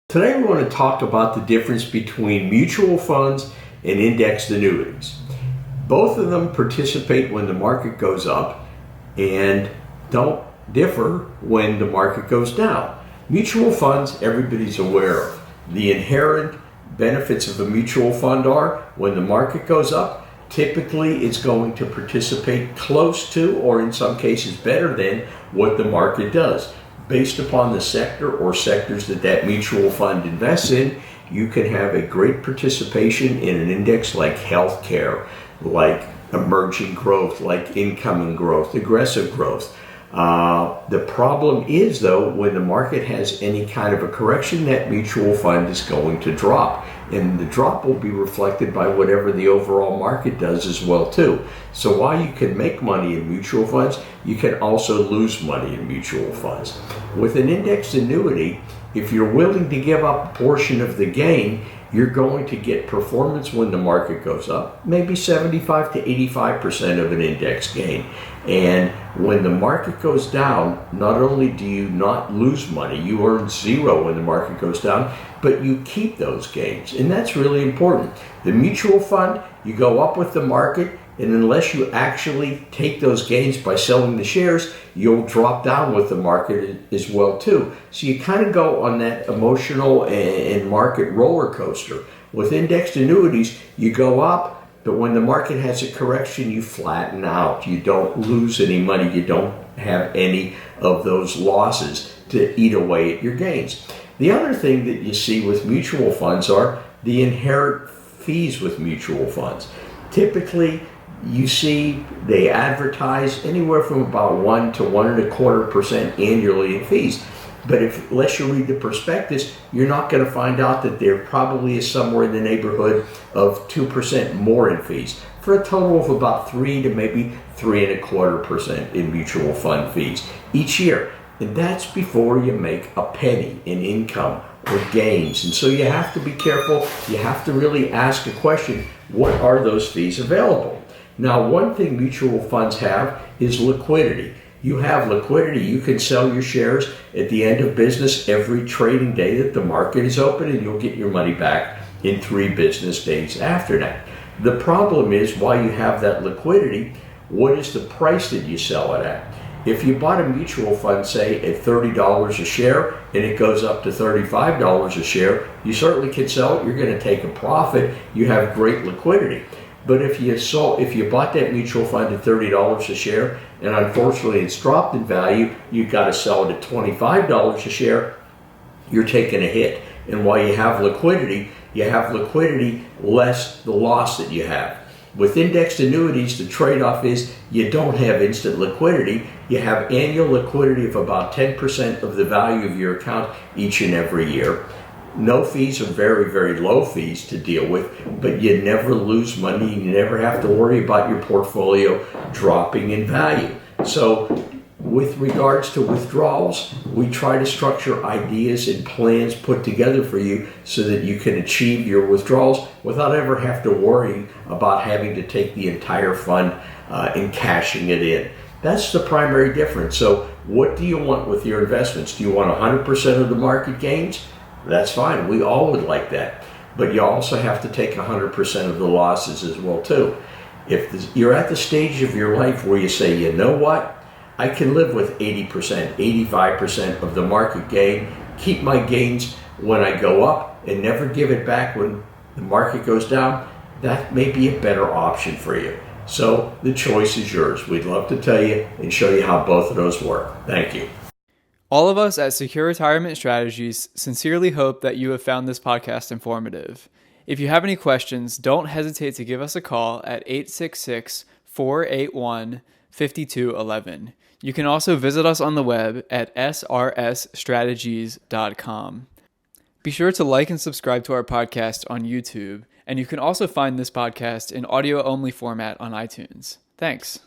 Today we want to talk about the difference between mutual funds and indexed annuities. Both of them participate when the market goes up and don't differ when the market goes down. Mutual funds, everybody's aware of. The inherent benefits of a mutual fund are when the market goes up, typically it's going to participate close to, or in some cases better than, what the market does. Based upon the sector or sectors that mutual fund invests in, you can have a great participation in an index like healthcare, like emerging growth, like incoming growth, aggressive growth. The problem is, though, when the market has any kind of a correction, that mutual fund is going to drop. And the drop will be reflected by whatever the overall market does as well, too. So while you can make money in mutual funds, you can also lose money in mutual funds. With an indexed annuity, if you're willing to give up a portion of the gain, you're going to get performance when the market goes up, maybe 75 to 85% of an index gain. And when the market goes down, not only do you not lose money, you earn zero when the market goes down, but you keep those gains. And that's really important. The mutual fund, you go up with the market, and unless you actually take those gains by selling the shares, you'll drop down with the market as well too. So you kind of go on that emotional and market roller coaster. With indexed annuities, you go up, but when the market has a correction, you flatten out. You don't lose any money. You don't have any of those losses to eat away at your gains. The other thing that you see with mutual funds are the inherent fees with mutual funds. Typically, you see they advertise anywhere from about 1 to 1.25% annually in fees. But unless you read the prospectus, you're not going to find out that there probably is somewhere in the neighborhood of 2% more in fees, for a total of about 3 to maybe 3.25% in mutual fund fees each year. And that's before you make a penny in income or gains. And so you have to be careful. You have to really ask a question: what are those fees available? Now, one thing mutual funds have is liquidity. You have liquidity. You can sell your shares at the end of business every trading day that the market is open, and you'll get your money back in 3 business days after that. The problem is, while you have that liquidity, what is the price that you sell it at? If you bought a mutual fund, say, at $30 a share, and it goes up to $35 a share, you certainly can sell it. You're going to take a profit. You have great liquidity. But if you bought that mutual fund at $30 a share, and unfortunately it's dropped in value, you've got to sell it at $25 a share, you're taking a hit. And while you have liquidity less the loss that you have. With indexed annuities, the trade-off is you don't have instant liquidity. You have annual liquidity of about 10% of the value of your account each and every year. No fees, or very, very low fees to deal with, but you never lose money. You never have to worry about your portfolio dropping in value. So with regards to withdrawals, we try to structure ideas and plans put together for you so that you can achieve your withdrawals without ever have to worry about having to take the entire fund and cashing it in. That's the primary difference. So what do you want with your investments? Do you want 100% of the market gains? That's fine. We all would like that. But you also have to take 100% of the losses as well too. If you're at the stage of your life where you say, you know what, I can live with 80%, 85% of the market gain, keep my gains when I go up, and never give it back when the market goes down, that may be a better option for you. So the choice is yours. We'd love to tell you and show you how both of those work. Thank you. All of us at Secure Retirement Strategies sincerely hope that you have found this podcast informative. If you have any questions, don't hesitate to give us a call at 866-481-5211. You can also visit us on the web at srsstrategies.com. Be sure to like and subscribe to our podcast on YouTube, and you can also find this podcast in audio-only format on iTunes. Thanks.